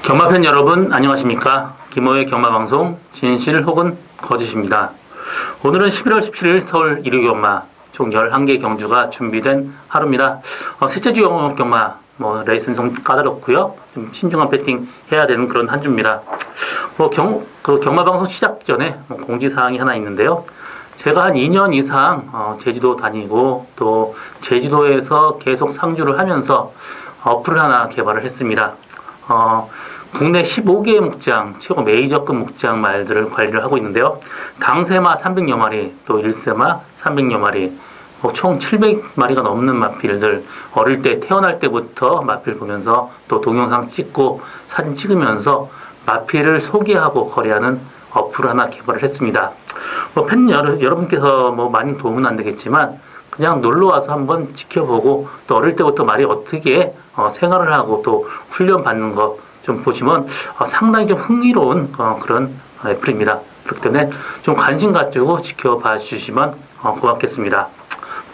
경마팬 여러분 안녕하십니까. 김호의 경마방송 진실 혹은 거짓입니다. 오늘은 11월 17일 서울 1위 경마 총 11개 경주가 준비된 하루입니다. 셋째 주 영업 경마 레이스는 좀 까다롭고요. 좀 신중한 배팅 해야 되는 그런 한 주입니다. 경마방송 시작 전에 공지사항이 하나 있는데요. 제가 한 2년 이상 제주도 다니고 또 제주도에서 계속 상주를 하면서 어플을 하나 개발을 했습니다. 국내 15개의 목장, 최고 메이저급 목장 말들을 관리를 하고 있는데요. 당세마 300여 마리, 또 1세마 300여 마리, 총 700마리가 넘는 마필들, 어릴 때 태어날 때부터 마필 보면서 또 동영상 찍고 사진 찍으면서 마필을 소개하고 거래하는 어플을 하나 개발을 했습니다. 팬 여러분께서 많이 도움은 안 되겠지만 그냥 놀러와서 한번 지켜보고 또 어릴 때부터 말이 어떻게 생활을 하고 또 훈련 받는 거 좀 보시면 상당히 좀 흥미로운 그런 애플입니다. 그렇기 때문에 좀 관심 가지고 지켜봐 주시면 고맙겠습니다.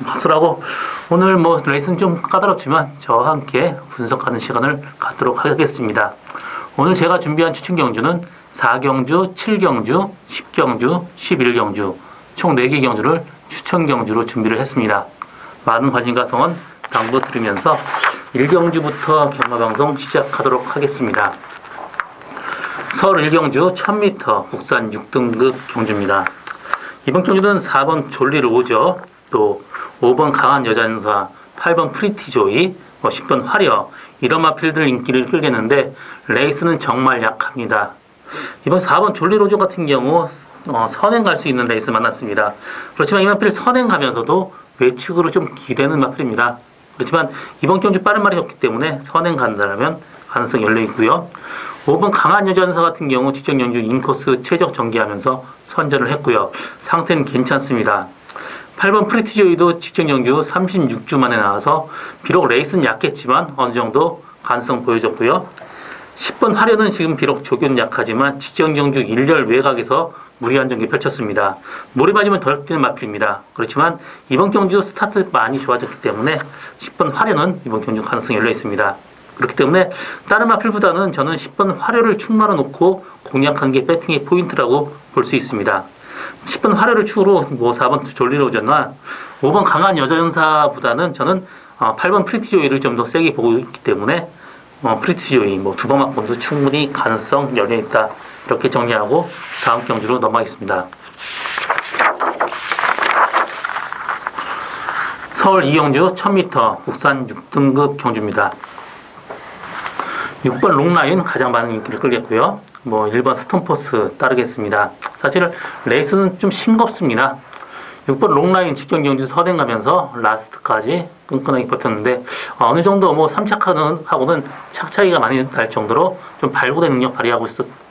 박수라고 오늘 레이스는 좀 까다롭지만 저와 함께 분석하는 시간을 갖도록 하겠습니다. 오늘 제가 준비한 추천 경주는 4경주, 7경주, 10경주, 11경주 총 4개 경주를 추천 경주로 준비를 했습니다. 많은 관심과 성원 당부드리면서 1경주부터 경마방송 시작하도록 하겠습니다. 서울 1경주 1000m 국산 6등급 경주입니다. 이번 경주는 4번 졸리로우죠. 또 5번 강한 여자연사, 8번 프리티조이, 10번 화려 이런 마필들 인기를 끌겠는데 레이스는 정말 약합니다. 이번 4번 졸리로즈 같은 경우 선행 갈 수 있는 레이스 만났습니다. 그렇지만 이 마필 선행 가면서도 외측으로 좀 기대는 마필입니다. 그렇지만 이번 경주 빠른 말이 없기 때문에 선행 간다면 가능성이 열려 있고요. 5번 강한 여자연사 같은 경우 직전 경주 인코스 최적 전개하면서 선전을 했고요. 상태는 괜찮습니다. 8번 프리티조이도 직전 경주 36주 만에 나와서 비록 레이스는 약했지만 어느 정도 가능성 보여줬고요. 10번 화려는 지금 비록 조교는 약하지만 직전 경주 1열 외곽에서 무리한 전개 펼쳤습니다. 모래 맞으면 덜 뛰는 마필입니다. 그렇지만 이번 경주 스타트 많이 좋아졌기 때문에 10번 화려는 이번 경주 가능성이 열려 있습니다. 그렇기 때문에 다른 마필보다는 저는 10번 화려를 축마로 놓고 공략한 게 배팅의 포인트라고 볼 수 있습니다. 10번 화려를 축으로 4번 졸리로우즈나 5번 강한 여자연사보다는 저는 8번 프리티조이를 좀 더 세게 보고 있기 때문에 프리티조이 2번 맞고도 충분히 가능성 열려 있다. 이렇게 정리하고 다음 경주로 넘어가겠습니다. 서울 2경주 1000m 국산 6등급 경주입니다. 6번 롱라인 가장 많은 인기를 끌겠고요. 1번 스톤포스 따르겠습니다. 사실 레이스는 좀 싱겁습니다. 6번 롱라인 직전 경주 선행 가면서 라스트까지 끈끈하게 버텼는데 어느 정도 3착하고는 착 차이가 많이 날 정도로 좀 발굴의 능력 발휘하고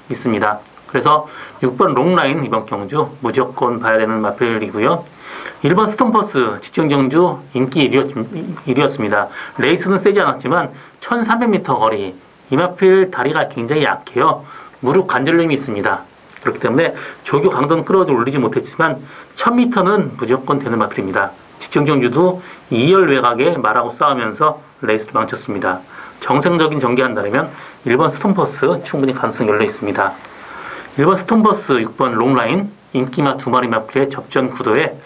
있습니다. 그래서 6번 롱라인 이번 경주 무조건 봐야 되는 마필이고요. 1번 스톤포스 직전 경주 인기 1위였습니다. 레이스는 세지 않았지만 1300m 거리 이 마필 다리가 굉장히 약해요. 무릎 관절염이 있습니다. 그렇기 때문에 조교 강도는 끌어올리지 못했지만 1000m는 무조건 되는 마필입니다. 직전 경주도 2열 외곽에 말하고 싸우면서 레이스를 망쳤습니다. 정상적인 전개한다면 1번 스톤버스 충분히 가능성이 열려 있습니다. 1번 스톤버스 6번 롱라인 인기마 2마리 마필의 접전 구도에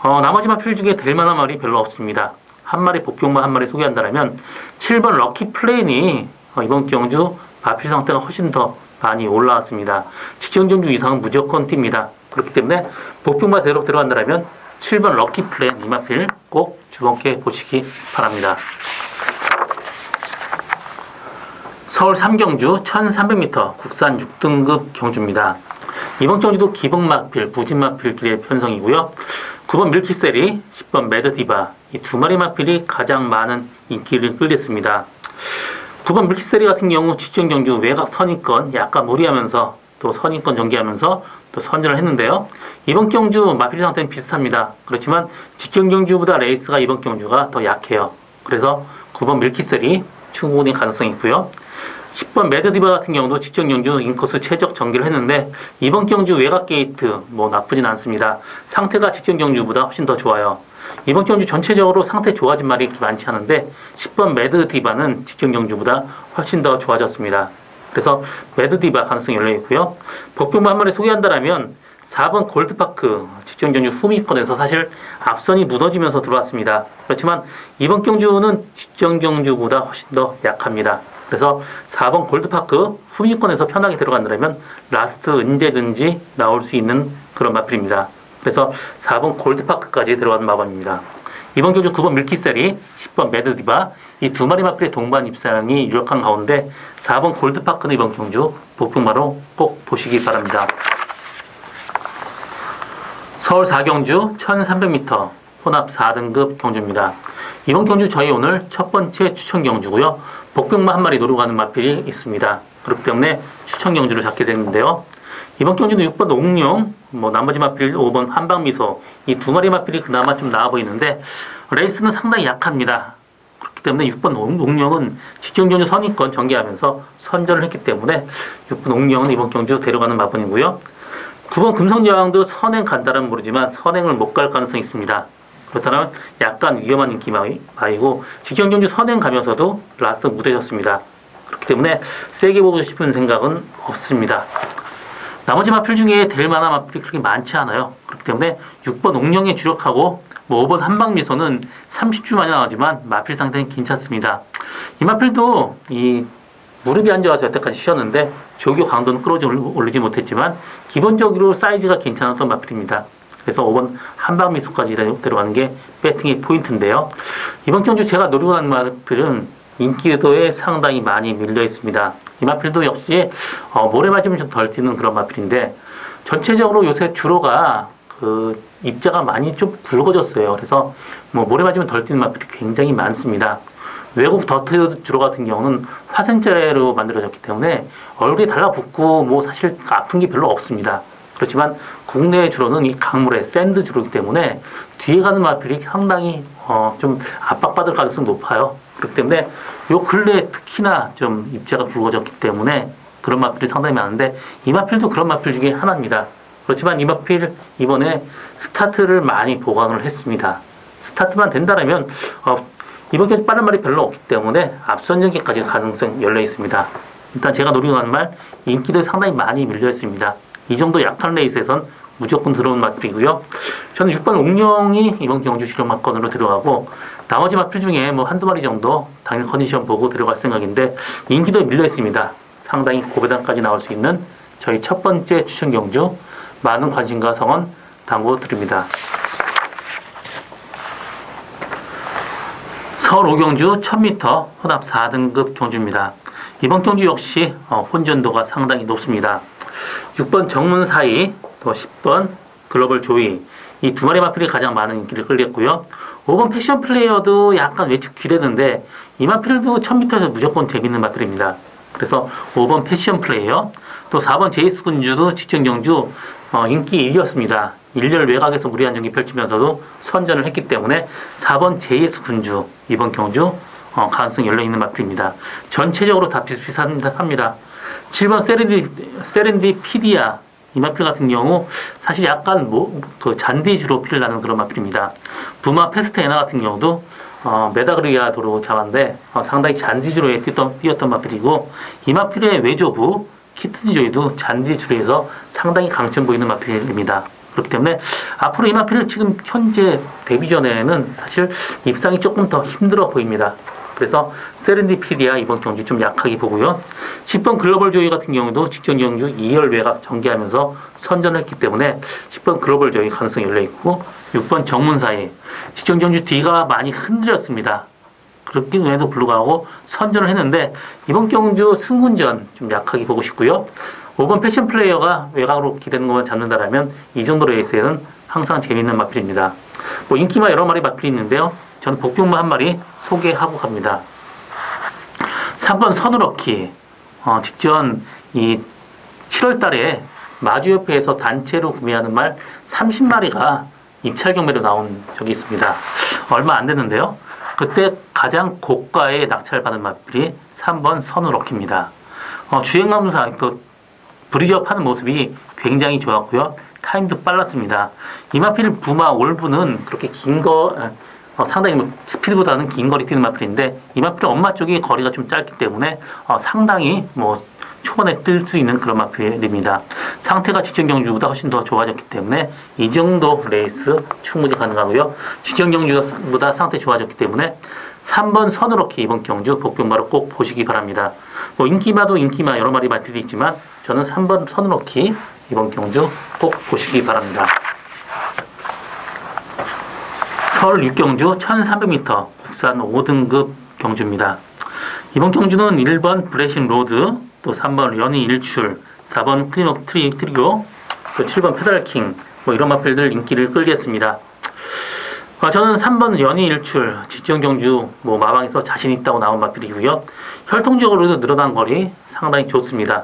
나머지 마필 중에 될 만한 말이 별로 없습니다. 한 마리 복병만 한 마리 소개한다면 7번 럭키 플레인이 이번 경주 마필 상태가 훨씬 더 많이 올라왔습니다. 직전 경주 이상은 무조건 뜁니다. 그렇기 때문에 복병만 들어간다면 7번 럭키 플레인 이 마필 꼭 주목해 보시기 바랍니다. 서울 3경주 1300m 국산 6등급 경주입니다. 이번 경주도 기본 마필, 부진 마필끼리의 편성이고요. 9번 밀키세리, 10번 매드디바 이 2마리 마필이 가장 많은 인기를 끌겠습니다. 9번 밀키세리 같은 경우 직전 경주 외곽 선입권 약간 무리하면서 또 선입권 전개하면서 또 선전을 했는데요. 이번 경주 마필 상태는 비슷합니다. 그렇지만 직전 경주보다 레이스가 이번 경주가 더 약해요. 그래서 9번 밀키세리 충분히 가능성이 있고요. 10번 매드디바 같은 경우도 직전 경주 인코스 최적 전개를 했는데 이번 경주 외곽 게이트 나쁘진 않습니다. 상태가 직전 경주보다 훨씬 더 좋아요. 이번 경주 전체적으로 상태 좋아진 말이 많지 않은데 10번 매드디바는 직전 경주보다 훨씬 더 좋아졌습니다. 그래서 매드디바 가능성이 열려 있고요. 복병마 한 마리 소개한다라면 4번 골드파크 직전 경주 후미권에서 사실 앞선이 무너지면서 들어왔습니다. 그렇지만 이번 경주는 직전 경주보다 훨씬 더 약합니다. 그래서 4번 골드파크 후미권에서 편하게 들어간다면 라스트 언제든지 나올 수 있는 그런 마필입니다. 그래서 4번 골드파크까지 들어가는 마법입니다. 이번 경주 9번 밀키세리, 10번 매드디바 이 두 마리 마필의 동반 입상이 유력한 가운데 4번 골드파크는 이번 경주 복병마로 꼭 보시기 바랍니다. 서울 4경주 1300m 혼합 4등급 경주입니다. 이번 경주 저희 오늘 첫 번째 추천 경주고요. 복병마 한 마리 노리고 가는 마필이 있습니다. 그렇기 때문에 추천 경주를 잡게 됐는데요. 이번 경주는 6번 옥룡, 나머지 마필 5번 한방미소 이 두 마리 마필이 그나마 좀 나아 보이는데 레이스는 상당히 약합니다. 그렇기 때문에 6번 옥룡은 직전 경주 선입권 전개하면서 선전을 했기 때문에 6번 옥룡은 이번 경주 데려가는 마번이고요. 9번 금성여왕도 선행 간다는 모르지만 선행을 못 갈 가능성이 있습니다. 그렇다면 약간 위험한 인기 마이고 직전 경주 선행 가면서도 라스트 무대였습니다. 그렇기 때문에 세게 보고 싶은 생각은 없습니다. 나머지 마필 중에 될 만한 마필이 그렇게 많지 않아요. 그렇기 때문에 6번 옥룡에 주력하고 5번 한방미소는 30주 만에 나오지만 마필 상태는 괜찮습니다. 이 마필도 이 무릎이 안 좋아서 여태까지 쉬었는데 조교 강도는 끌어올리지 못했지만 기본적으로 사이즈가 괜찮았던 마필입니다. 그래서 5번 한방미소까지 데려가는 게 배팅의 포인트인데요. 이번 경주 제가 노리고 가는 마필은 인기도에 상당히 많이 밀려 있습니다. 이 마필도 역시 모래 맞으면 좀 덜 뛰는 그런 마필인데 전체적으로 요새 주로가 그 입자가 많이 좀 굵어졌어요. 그래서 모래 맞으면 덜 뛰는 마필이 굉장히 많습니다. 외국 더트 주로 같은 경우는 화생재로 만들어졌기 때문에 얼굴에 달라붙고 사실 아픈 게 별로 없습니다. 그렇지만 국내 주로는 이 강물의 샌드 주로이기 때문에 뒤에 가는 마필이 상당히 좀 압박받을 가능성이 높아요. 그렇기 때문에 요 근래에 특히나 좀 입자가 굵어졌기 때문에 그런 마필이 상당히 많은데 이 마필도 그런 마필 중에 하나입니다. 그렇지만 이 마필 이번에 스타트를 많이 보강을 했습니다. 스타트만 된다면 이번 경기 빠른 말이 별로 없기 때문에 앞선 경기까지 가능성이 열려 있습니다. 일단 제가 노리고 가는 말 인기도 상당히 많이 밀려 있습니다. 이 정도 약한 레이스에선 무조건 들어온 마필이고요. 저는 6번 옥룡이 이번 경주 주력 마건으로 들어가고 나머지 마필 중에 한두 마리 정도 당일 컨디션 보고 들어갈 생각인데 인기도 밀려 있습니다. 상당히 고배당까지 나올 수 있는 저희 첫 번째 추천 경주 많은 관심과 성원 당부드립니다. 서울 5경주 1000m 혼합 4등급 경주입니다. 이번 경주 역시 혼전도가 상당히 높습니다. 6번 정문사이, 또 10번 글로벌 조이 이 두 마리 마필이 가장 많은 인기를 끌겠고요. 5번 패션 플레이어도 약간 외측 기대는데 이 마필도 1000m에서 무조건 재밌는 마필입니다. 그래서 5번 패션 플레이어, 또 4번 제이스 군주도 직전 경주 인기 1위였습니다. 일렬 외곽에서 무리한 경기 펼치면서도 선전을 했기 때문에 4번 제이스 군주 이번 경주 가능성이 열려있는 마필입니다. 전체적으로 다 비슷비슷합니다. 7번 세렌디피디아 이 마필 같은 경우 사실 약간 그 잔디 주로 피를 나는 그런 마필입니다. 부마 페스테나 같은 경우도 메다그리아 도로 잡았는데 상당히 잔디 주로에 뛰었던 마필이고 이 마필의 외조부 키트니조이도 잔디 주로에서 상당히 강점 보이는 마필입니다. 그렇기 때문에 앞으로 이 마필을 지금 현재 데뷔전에는 사실 입상이 조금 더 힘들어 보입니다. 그래서 세렌디피디아 이번 경주 좀 약하게 보고요. 10번 글로벌 조이 같은 경우도 직전 경주 2열 외곽 전개하면서 선전했기 때문에 10번 글로벌 조이 가능성이 열려있고 6번 정문사이 직전 경주 뒤가 많이 흔들렸습니다. 그렇게도 불구하고 선전을 했는데 이번 경주 승군전 좀 약하게 보고 싶고요. 5번 패션 플레이어가 외곽으로 기대는 것만 잡는다라면 이 정도 레이스에는 항상 재밌는 마필입니다. 인기마 여러 마리 마필이 있는데요. 저는 복병마 한 마리 소개하고 갑니다. 3번 선우럭키 직전 이 7월 달에 마주협회에서 단체로 구매하는 말 30마리가 입찰 경매로 나온 적이 있습니다. 얼마 안 됐는데요. 그때 가장 고가의 낙찰받은 마필이 3번 선우럭키입니다. 주행감사 브리즈업 하는 모습이 굉장히 좋았고요. 타임도 빨랐습니다. 이 마필 부마 올부는 그렇게 상당히 스피드보다는 긴 거리 뛰는 마필인데 이 마필은 엄마 쪽이 거리가 좀 짧기 때문에 상당히 초반에 뜰 수 있는 그런 마필입니다. 상태가 직전 경주보다 훨씬 더 좋아졌기 때문에 이 정도 레이스 충분히 가능하고요. 직전 경주보다 상태 좋아졌기 때문에 3번 선으로키 이번 경주 복병마로 꼭 보시기 바랍니다. 뭐 인기마도 인기마 여러 마리 마필이 있지만 저는 3번 선으로키 이번 경주 꼭 보시기 바랍니다. 서울 6경주 1300m 국산 5등급 경주입니다. 이번 경주는 1번 브레신 로드, 또 3번 연희 일출, 4번 클리노 트리고, 또 7번 페달킹, 뭐 이런 마필들 인기를 끌겠습니다. 저는 3번 연희 일출, 직전 경주 뭐 마방에서 자신 있다고 나온 마필이고요. 혈통적으로도 늘어난 거리 상당히 좋습니다.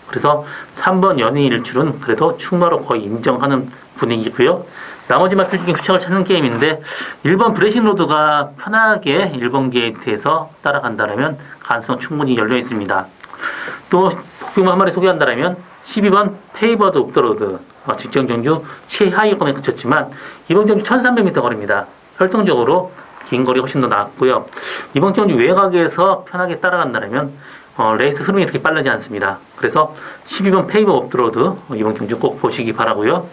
그래서 3번 연희 일출은 그래도 충마로 거의 인정하는 분위기고요. 나머지 마필 중에 후착을 찾는 게임인데 1번 브레신 로드가 편하게 1번 게이트에서 따라간다면 가능성 충분히 열려 있습니다. 또 복병마 한 마리 소개한다면 12번 페이버드 옵 더 로드, 직전 경주 최하위권에 그쳤지만 이번 경주 1300m 거리입니다. 혈통적으로 긴 거리 훨씬 더 나았고요. 이번 경주 외곽에서 편하게 따라간다면 레이스 흐름이 이렇게 빠르지 않습니다. 그래서 12번 페이버 옵 더 로드 이번 경주 꼭 보시기 바라고요.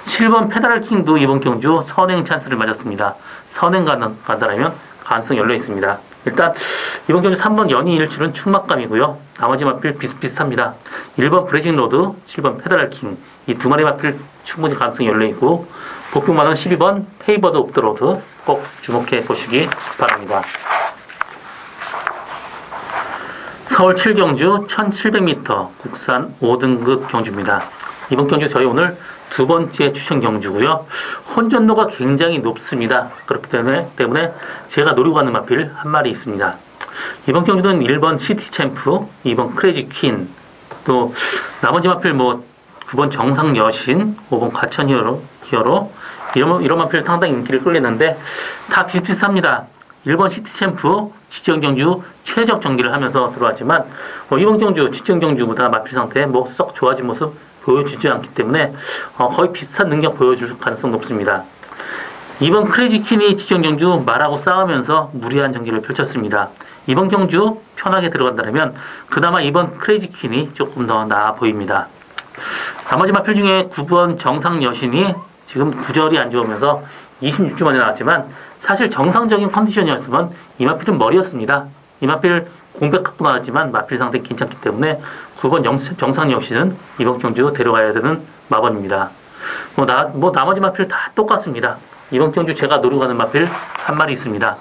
7번 페달킹도 이번 경주 선행 찬스를 맞았습니다. 선행 간다면 가능성 열려 있습니다. 일단 이번 경주 3번 연희 일출은 충막감이고요. 나머지 마필 비슷비슷합니다. 1번 브레진 로드, 7번 페달킹 이 두 마리 마필 충분히 가능성이 열려 있고 복병마는 12번 페이버드 옵 더 로드 꼭 주목해 보시기 바랍니다. 서울 7경주 1700m 국산 5등급 경주입니다. 이번 경주 저희 오늘 두 번째 추천 경주고요. 혼전도가 굉장히 높습니다. 그렇기 때문에 제가 노리고 가는 마필 한 마리 있습니다. 이번 경주는 1번 시티 챔프, 2번 크레이지 퀸, 또 나머지 마필 뭐 9번 정상 여신, 5번 과천 히어로 이런 마필 상당히 인기를 끌렸는데 다 비슷비슷합니다. 1번 시티 챔프 직전 경주 최적 전기를 하면서 들어왔지만 이번 경주 직전 경주보다 마필 상태 뭐 썩 좋아진 모습 보여주지 않기 때문에 거의 비슷한 능력 보여줄 가능성 높습니다. 이번 크레이지 퀸이 직전 경주 말하고 싸우면서 무리한 전기를 펼쳤습니다. 이번 경주 편하게 들어간다면 그나마 이번 크레이지 퀸이 조금 더 나아 보입니다. 나머지 마필 중에 9번 정상 여신이 지금 구절이 안 좋으면서 26주 만에 나왔지만 사실 정상적인 컨디션이었으면 이 마필은 머리였습니다. 이 마필 공백 갖고 나왔지만 마필 상태 괜찮기 때문에 9번 정상 여신은 이번 경주 데려가야 되는 마번입니다. 나머지 마필 다 똑같습니다. 이번 경주 제가 노리고 가는 마필 한 마리 있습니다.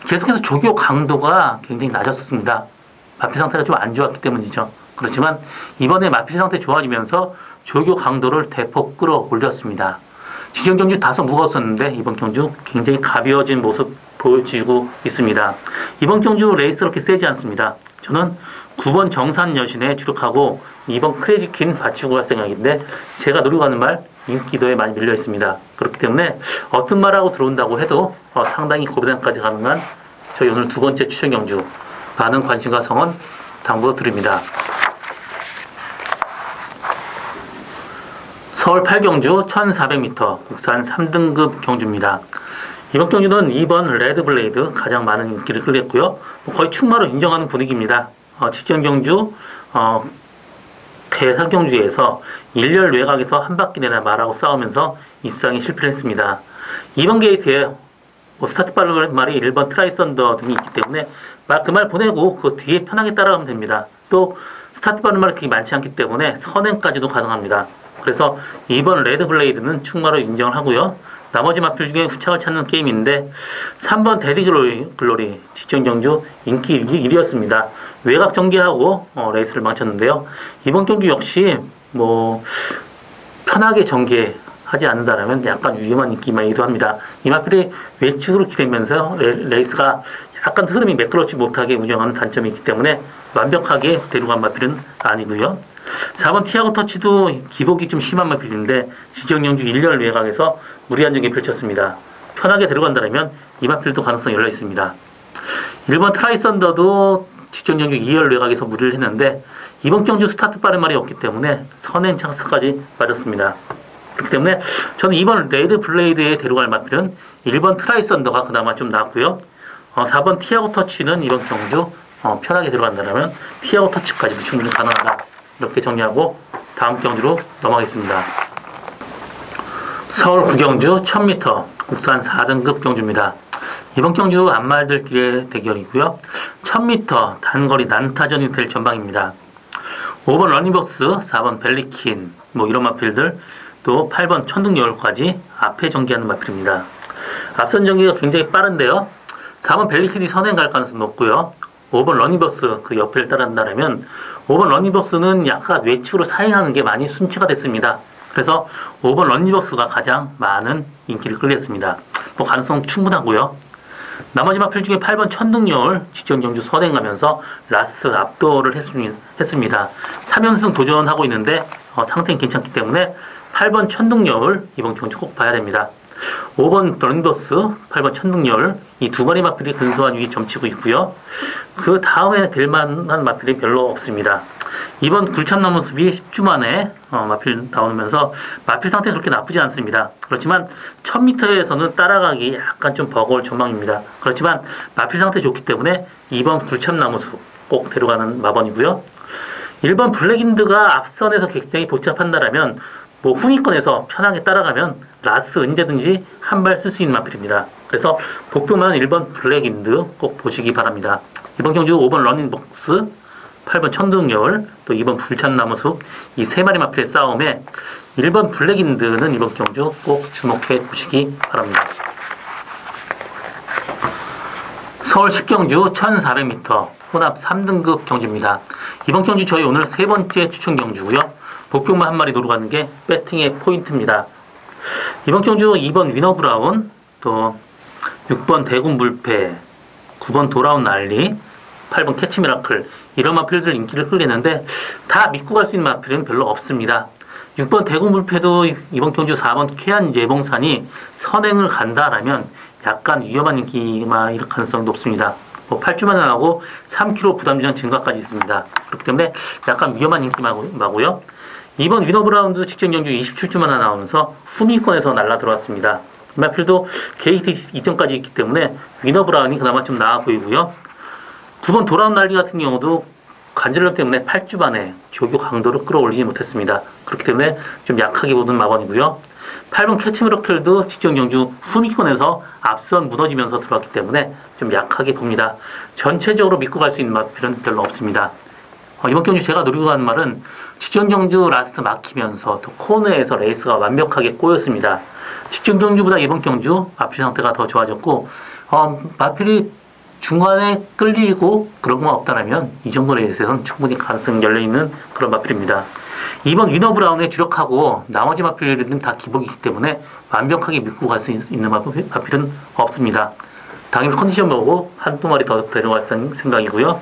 계속해서 조교 강도가 굉장히 낮았었습니다. 마필 상태가 좀 안 좋았기 때문이죠. 그렇지만 이번에 마필 상태 좋아지면서 조교 강도를 대폭 끌어올렸습니다. 직전 경주 다소 무거웠었는데 이번 경주 굉장히 가벼워진 모습 보여지고 있습니다. 이번 경주 레이스 그렇게 세지 않습니다. 저는 9번 정산 여신에 주력하고 2번 크레이지 퀸 받치고 갈 생각인데 제가 노리고 가는 말 인기도에 많이 밀려 있습니다. 그렇기 때문에 어떤 말하고 들어온다고 해도 상당히 고배당까지 가능한 저희 오늘 두 번째 추천 경주 많은 관심과 성원 당부드립니다. 서울 8경주 1400m 국산 3등급 경주입니다. 이번 경주는 2번 레드블레이드 가장 많은 인기를 끌렸고요. 거의 충마로 인정하는 분위기입니다. 직전 경주 대상 경주에서 1열 외곽에서 한 바퀴 내나 말하고 싸우면서 입상에 실패를 했습니다. 이번 게이트에 스타트 말이 1번 트라이썬더 등이 있기 때문에 그 말 보내고 그 뒤에 편하게 따라가면 됩니다. 또 스타트 말이 그렇게 많지 않기 때문에 선행까지도 가능합니다. 그래서 2번 레드블레이드는 충마로 인정을 하고요. 나머지 마필 중에 후착을 찾는 게임인데 3번 데디 글로리 직전 경주 인기 1위였습니다. 외곽 전개하고 레이스를 망쳤는데요. 이번 경주 역시 편하게 전개하지 않는다면 약간 위험한 인기이기도 합니다. 이 마필이 외측으로 기대면서 레이스가 약간 흐름이 매끄럽지 못하게 운영하는 단점이 있기 때문에 완벽하게 데려간 마필은 아니고요. 4번 티아고 터치도 기복이 좀 심한 마필인데 직전 경주 1열 외곽에서 무리한 전개 펼쳤습니다. 편하게 들어간다면 이 마필도 가능성이 열려 있습니다. 1번 트라이썬더도 직전 경주 2열 외곽에서 무리를 했는데 이번 경주 스타트 빠른 말이 없기 때문에 선행 찬스까지 맞았습니다. 그렇기 때문에 저는 2번 레드 블레이드에 데려갈 마필은 1번 트라이썬더가 그나마 좀 나았고요. 4번 티아고 터치는 이번 경주 편하게 들어간다면 피하고 터치까지도 충분히 가능하다. 이렇게 정리하고 다음 경주로 넘어가겠습니다. 서울 구경주 1000m 국산 4등급 경주입니다. 이번 경주 안말들끼리의 대결이고요. 1000m 단거리 난타전이 될 전방입니다. 5번 러닝버스, 4번 벨리킨, 이런 마필들, 또 8번 천둥여울까지 앞에 전개하는 마필입니다. 앞선 전개가 굉장히 빠른데요. 4번 벨리킨이 선행 갈 가능성이 높고요. 5번 러닝버스 그 옆을 따라한다면 5번 러닝버스는 약간 외측으로 사행하는 게 많이 순치가 됐습니다. 그래서 5번 러닝버스가 가장 많은 인기를 끌겠습니다. 가능성 충분하고요. 나머지 마필 중에 8번 천둥여울 직전 경주 선행 가면서 라스트 압도를 했습니다. 3연승 도전하고 있는데 상태는 괜찮기 때문에 8번 천둥여울 이번 경주 꼭 봐야 됩니다. 5번 러닝버스, 8번 천둥여울 이 두 마리 마필이 근소한 위에 점치고 있고요. 그 다음에 될 만한 마필이 별로 없습니다. 이번 굴참나무 숲이 10주 만에 마필 나오면서 마필 상태 그렇게 나쁘지 않습니다. 그렇지만 1000m에서는 따라가기 약간 좀 버거울 전망입니다. 그렇지만 마필 상태 좋기 때문에 2번 굴참나무 숲 꼭 데려가는 마번이고요. 1번 블랙인드가 앞선에서 굉장히 복잡한다라면 후위권에서 편하게 따라가면 라스 언제든지 한 발 쓸 수 있는 마필입니다. 그래서 복병만 1번 블랙인드 꼭 보시기 바랍니다. 이번 경주 5번 러닝복스, 8번 천둥여울, 또 2번 불참나무숲 이 세 마리 마필의 싸움에 1번 블랙인드는 이번 경주 꼭 주목해 보시기 바랍니다. 서울 10경주 1400m 혼합 3등급 경주입니다. 이번 경주 저희 오늘 세 번째 추천 경주고요. 복병만 한 마리 노려 가는 게 배팅의 포인트입니다. 이번 경주 2번 위너브라운, 또 6번 대군불패, 9번 돌아온 난리, 8번 캐치미라클 이런 마필들 인기를 끌리는데 다 믿고 갈 수 있는 마필은 별로 없습니다. 6번 대군불패도 이번 경주 4번 쾌한 예봉산이 선행을 간다라면 약간 위험한 인기가 이럴 가능성이 높습니다. 8주만에 나오고 3kg 부담지장 증가까지 있습니다. 그렇기 때문에 약간 위험한 인기마고요. 2번 위너브라운드 직전 경주 27주만에 나오면서 후미권에서 날라 들어왔습니다. 이 마필도 게이트 이점까지 있기 때문에 위너브라운이 그나마 좀 나아 보이고요. 9번 돌아온 난리 같은 경우도 관절염 때문에 8주 만에 조교 강도를 끌어올리지 못했습니다. 그렇기 때문에 좀 약하게 보는 마번이고요. 8번 캐치미러클도 직전 경주 후미권에서 앞선 무너지면서 들어왔기 때문에 좀 약하게 봅니다. 전체적으로 믿고 갈 수 있는 마필은 별로 없습니다. 이번 경주 제가 노리고 가는 말은 직전 경주 라스트 막히면서 또 코너에서 레이스가 완벽하게 꼬였습니다. 직전 경주보다 이번 경주 마필 상태가 더 좋아졌고 마필이 중간에 끌리고 그런 것만 없다면 이 정도 레이스에서는 충분히 가능성이 열려있는 그런 마필입니다. 2번 위너브라운에 주력하고 나머지 마필들은 다 기복이기 때문에 완벽하게 믿고 갈 수 있는 마필은 없습니다. 당연히 컨디션 보고 한두 마리 더 데려갈 생각이고요.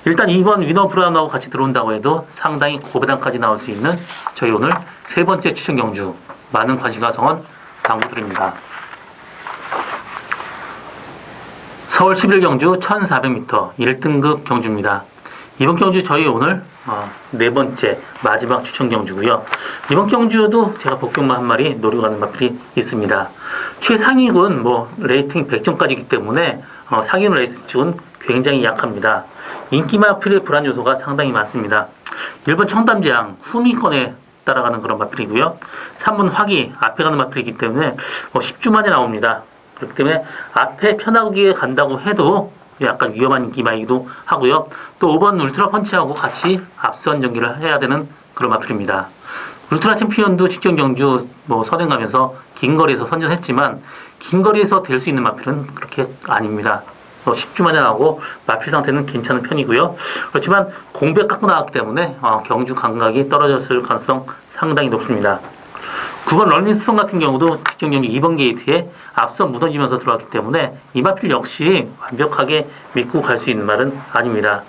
일단 2번 위너브라운하고 같이 들어온다고 해도 상당히 고배당까지 나올 수 있는 저희 오늘 세 번째 추천 경주 많은 관심과 성원 당부드립니다. 서울 11경주 1400m 1등급 경주입니다. 이번 경주 저희 오늘 네 번째 마지막 추천 경주고요. 이번 경주도 제가 복병만 한 마리 노리고 가는 마필이 있습니다. 최상위군 레이팅 100점까지이기 때문에 상위 레이스 쪽은 굉장히 약합니다. 인기 마필의 불안 요소가 상당히 많습니다. 1번 청담장 후미권에 따라가는 그런 마필이고요. 3번 화기 앞에 가는 마필이기 때문에 10주 만에 나옵니다. 그렇기 때문에 앞에 편하게 간다고 해도 약간 위험한 인기마이기도 하고요. 또 5번 울트라 펀치하고 같이 앞선 전기를 해야 되는 그런 마필입니다. 울트라 챔피언도 직전 경주 선행 가면서 긴 거리에서 선전했지만 긴 거리에서 될 수 있는 마필은 그렇게 아닙니다. 10주 만에 나오고 마필 상태는 괜찮은 편이고요. 그렇지만 공백 갖고 나왔기 때문에 경주 감각이 떨어졌을 가능성 상당히 높습니다. 9번 럴링스톤 같은 경우도 직전 경주 2번 게이트에 앞서 무너지면서 들어왔기 때문에 이 마필 역시 완벽하게 믿고 갈 수 있는 말은 아닙니다.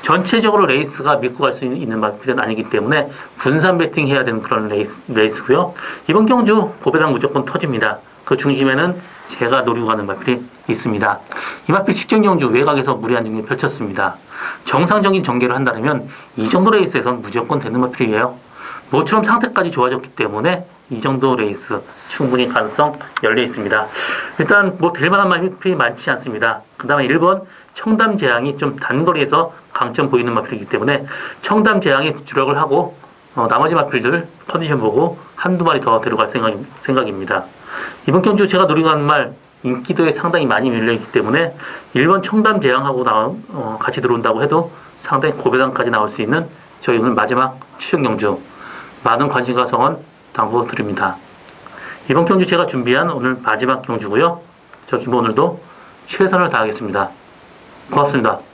전체적으로 레이스가 믿고 갈 수 있는 마필은 아니기 때문에 분산 배팅 해야 되는 그런 레이스고요. 이번 경주 고배당 무조건 터집니다. 그 중심에는 제가 노리고 가는 마필이 있습니다. 이 마필 직전 경주 외곽에서 무리한 전개를 펼쳤습니다. 정상적인 전개를 한다면 이 정도 레이스에선 무조건 되는 마필이에요. 모처럼 상태까지 좋아졌기 때문에 이 정도 레이스 충분히 가능성 열려 있습니다. 일단 뭐 될 만한 마필이 많지 않습니다. 그 다음에 1번 청담제왕이 좀 단거리에서 강점 보이는 마필이기 때문에 청담제왕에 주력을 하고 나머지 마필들 컨디션 보고 한두 마리 더 데려갈 생각입니다. 이번 경주 제가 노리고 가는 말 인기도에 상당히 많이 밀려있기 때문에 1번 청담제왕하고 같이 들어온다고 해도 상당히 고배당까지 나올 수 있는 저희 오늘 마지막 추천 경주 많은 관심과 성원 당부드립니다. 이번 경주 제가 준비한 오늘 마지막 경주고요. 저 김 오늘도 최선을 다하겠습니다. 고맙습니다.